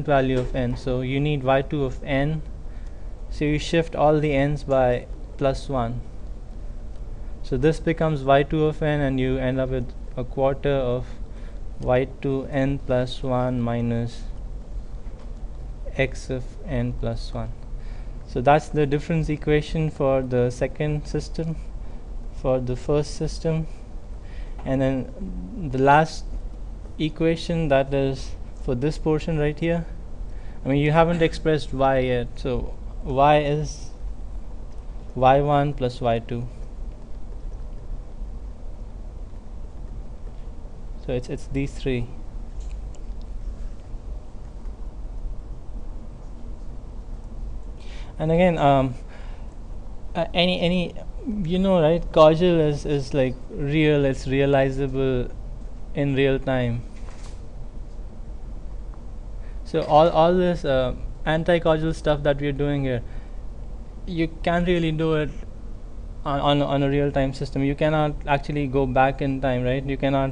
value of n, so you need y2 of n, so you shift all the n's by +1, so this becomes y2 of n, and you end up with a quarter of y2 n plus 1 minus x of n plus 1. So that's the difference equation for the second system. For the first system, and then the last equation, that is for this portion right here. I mean, you haven't expressed y yet, so y is y1 plus y2. So it's these three. And again, any right, causal is like real, it's realizable in real time. So all this anti-causal stuff that we're doing here, you can't really do it on a real-time system. You cannot actually go back in time, right? You cannot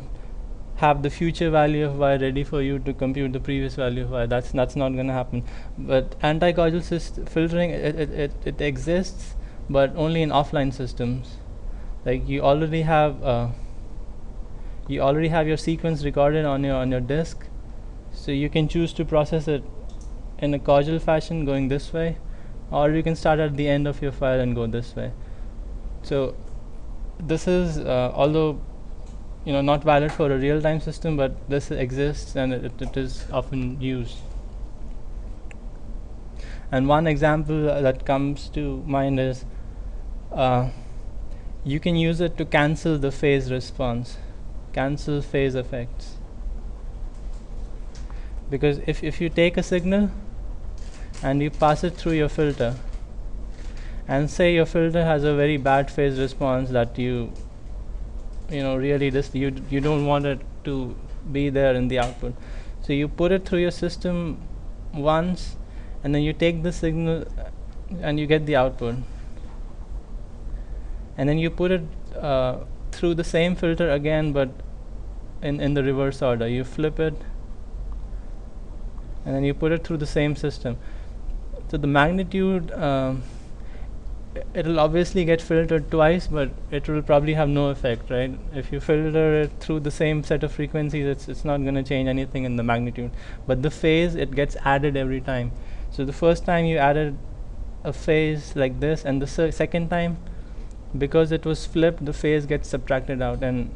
have the future value of y ready for you to compute the previous value of y. That's not going to happen. But anti-causal filtering, it exists, but only in offline systems. Like you already have your sequence recorded on your disk, so you can choose to process it in a causal fashion going this way, or you can start at the end of your file and go this way. So this is although not valid for a real-time system, but this exists and it is often used. And one example that comes to mind is you can use it to cancel the phase response, cancel phase effects. Because if you take a signal and you pass it through your filter, and say your filter has a very bad phase response that you don't want it to be there in the output, so you put it through your system once, and then you take the signal and you get the output, and then you put it through the same filter again, but in the reverse order. You flip it and then you put it through the same system. So the magnitude, it will obviously get filtered twice, but it will probably have no effect, right? If you filter it through the same set of frequencies, it's not going to change anything in the magnitude, but the phase, it gets added every time. So the first time you added a phase like this, and the second time, because it was flipped, the phase gets subtracted out, and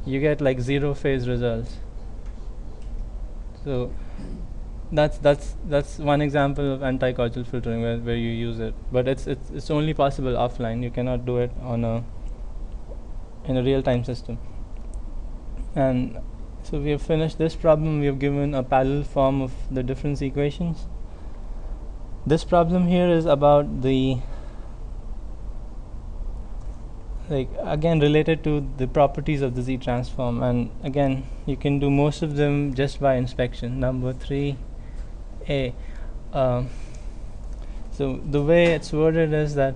you get like 0 phase results. So that's one example of anti-causal filtering where you use it, but it's only possible offline. You cannot do it in a real-time system. And so we have finished this problem. We have given a parallel form of the difference equations. This problem here is about the again related to the properties of the Z transform, and again you can do most of them just by inspection. Number 3a. So the way it's worded is that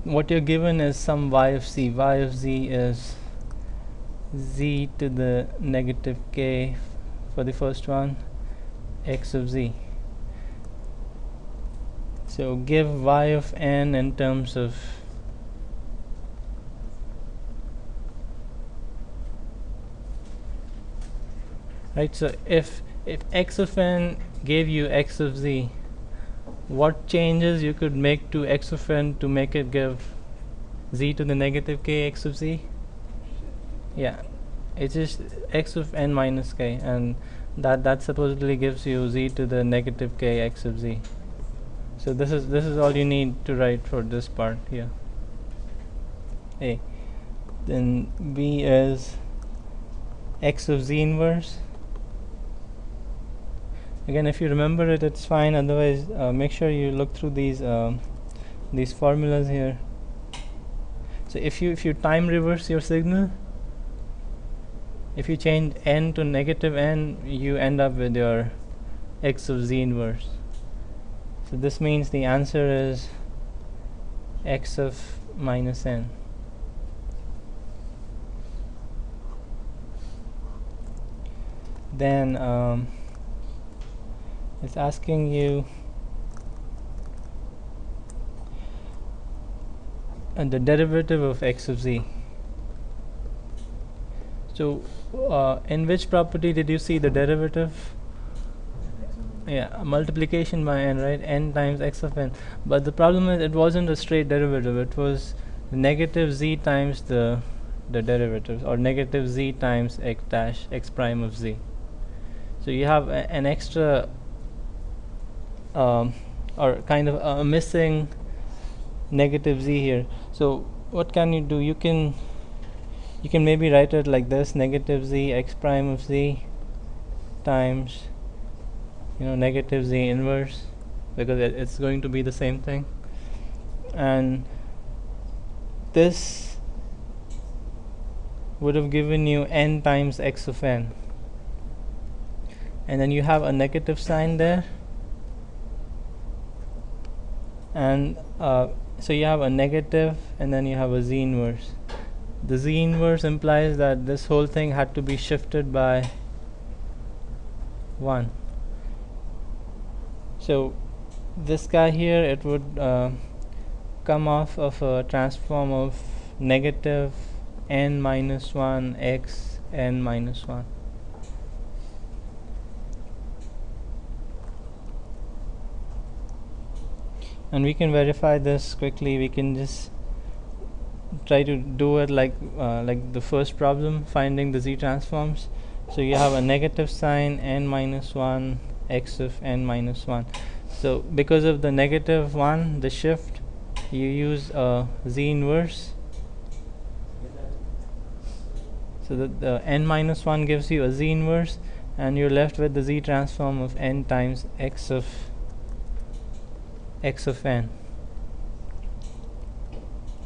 what you're given is some y of z. Y of z is z to the negative k for the first one, x of z. So give y of n in terms of right. So if x of n gave you x of z, what changes you could make to x of n to make it give z to the negative k x of z? Yeah, it's just x of n minus k, and that supposedly gives you z to the negative k x of z. So this is all you need to write for this part here. A. Then B is x of z inverse. Again, if you remember it, it's fine. Otherwise, make sure you look through these formulas here. So if you time reverse your signal, if you change n to negative n, you end up with your x of z inverse. So this means the answer is x of minus n. Then It's asking you the derivative of x of z. So in which property did you see the derivative? Yeah, multiplication by n, right? N times x of n. But the problem is it wasn't a straight derivative. It was negative z times the derivative, or negative z times x dash x prime of z. So you have an extra or kind of a missing negative z here. So what can you do? You can maybe write it like this: negative z x prime of z times negative z inverse, because it's going to be the same thing. And this would have given you n times x of n, and then you have a negative sign there, and so you have a negative and then you have a z inverse. The z inverse implies that this whole thing had to be shifted by 1. So this guy here, it would come off of a transform of negative n minus 1 x n minus 1. And we can verify this quickly. We can just try to do it like the first problem, finding the z transforms. So you have a negative sign n minus 1 x of n minus 1. So because of the negative 1, the shift, you use a z inverse. So the n minus 1 gives you a z inverse, and you're left with the z transform of n times x of n.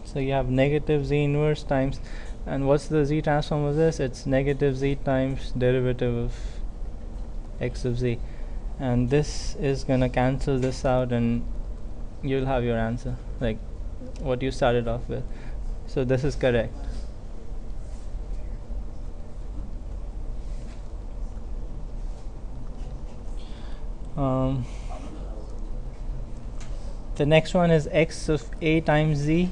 So you have negative z inverse times, and what's the z transform of this? It's negative z times derivative of x of z, and this is gonna cancel this out, and you'll have your answer, like what you started off with. So this is correct. The next one is x of a times z.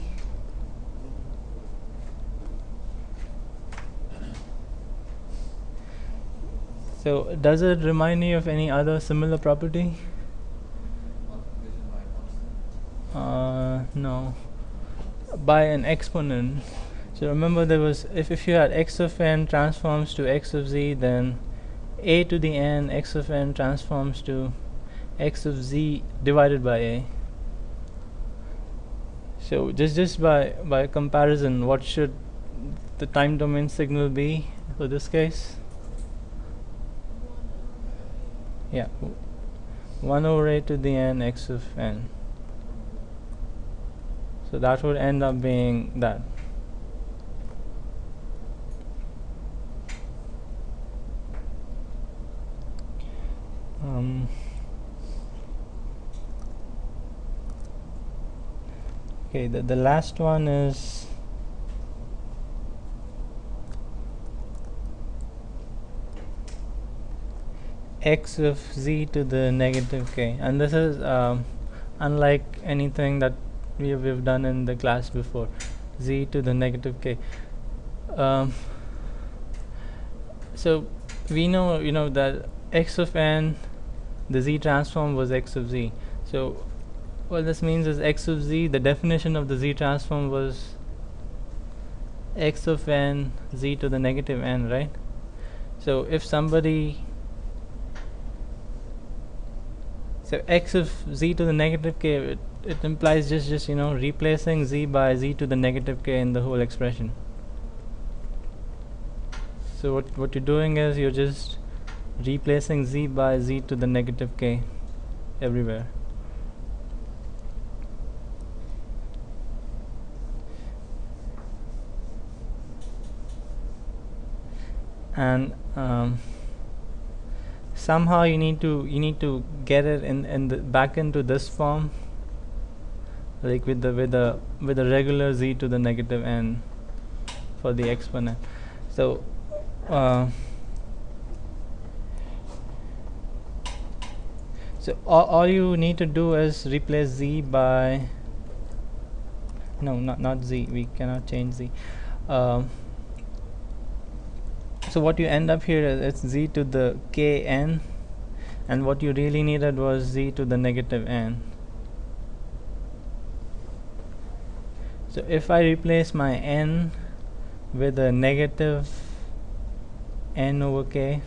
So does it remind you of any other similar property? No. By an exponent. So remember, there was, if you had x of n transforms to x of z, then a to the n x of n transforms to x of z divided by a. So just by comparison, what should the time domain signal be for this case? Yeah, 1 over a to the n x of n. So that would end up being that. Okay, the last one is x of z to the negative k, and this is unlike anything that we've done in the class before. Z to the negative k. So we know that x of n, the z transform was x of z. So what this means is x of z, the definition of the z transform was x of n z to the negative n, right? So if somebody, so x of z to the negative k, it implies just replacing z by z to the negative k in the whole expression. So what you're doing is you're just replacing z by z to the negative k everywhere. And somehow you need to get it in the back into this form, like with the regular z to the negative n for the exponent. So So all you need to do is replace z by, no, not z, we cannot change z. So what you end up here is it's z to the kn, and what you really needed was z to the negative n. So if I replace my n with a negative n over k,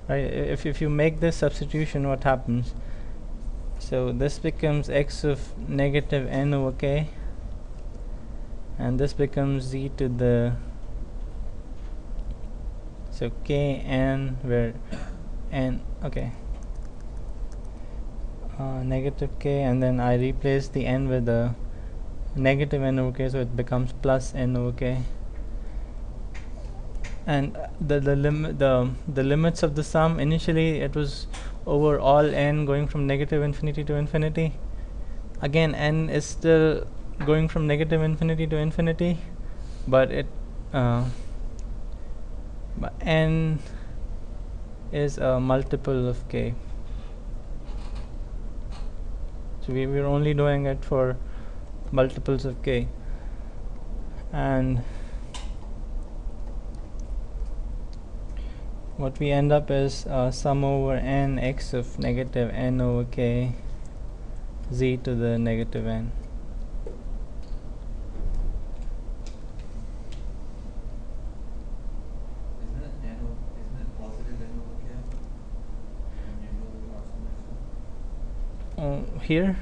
right, if you make this substitution, what happens? So this becomes x of negative n over k, and this becomes z to the, so kn, where n, okay, negative k, and then I replace the n with a negative n over k, so it becomes plus n over k. And the limits of the sum, initially it was over all n going from negative infinity to infinity. Again, n is still going from negative infinity to infinity, but it but n is a multiple of k. So we're only doing it for multiples of k, and what we end up is sum over n x of negative n over k z to the negative n. Here?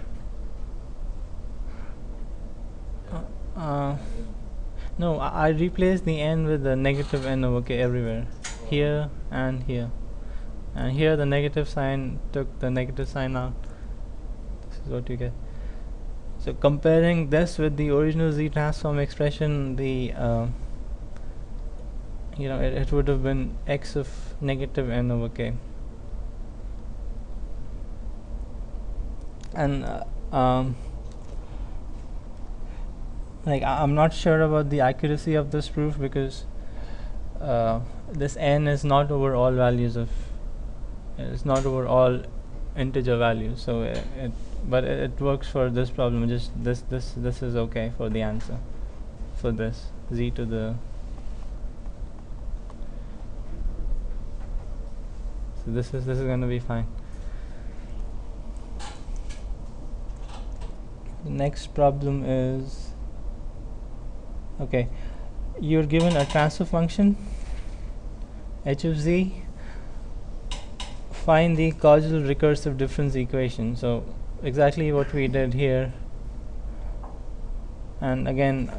No, I replaced the n with the negative n over k everywhere. Here and here. And here the negative sign took the negative sign out. This is what you get. So comparing this with the original z transform expression, the it would have been x of negative n over k. And like I'm not sure about the accuracy of this proof, because this n is not over all values of, it's not over all integer values, so but it works for this problem. Just this is okay for the answer for this z to the, so this is going to be fine. The next problem is, okay, you're given a transfer function h of z, find the causal recursive difference equation. So exactly what we did here, and again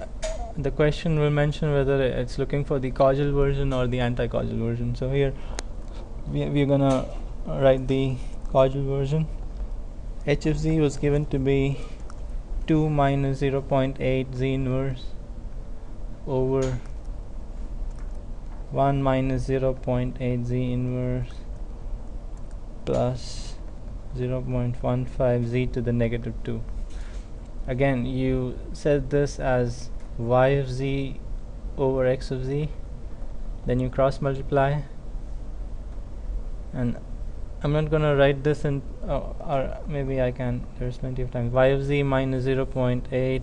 the question will mention whether it's looking for the causal version or the anti-causal version. So here we're gonna write the causal version. H of z was given to be 2 minus 0.8 z inverse over 1 minus 0.8 z inverse plus 0.15 z to the negative 2. Again, you set this as y of z over x of z, then you cross multiply, and I'm not going to write this in, or maybe I can, there's plenty of time. Y of z minus 0.8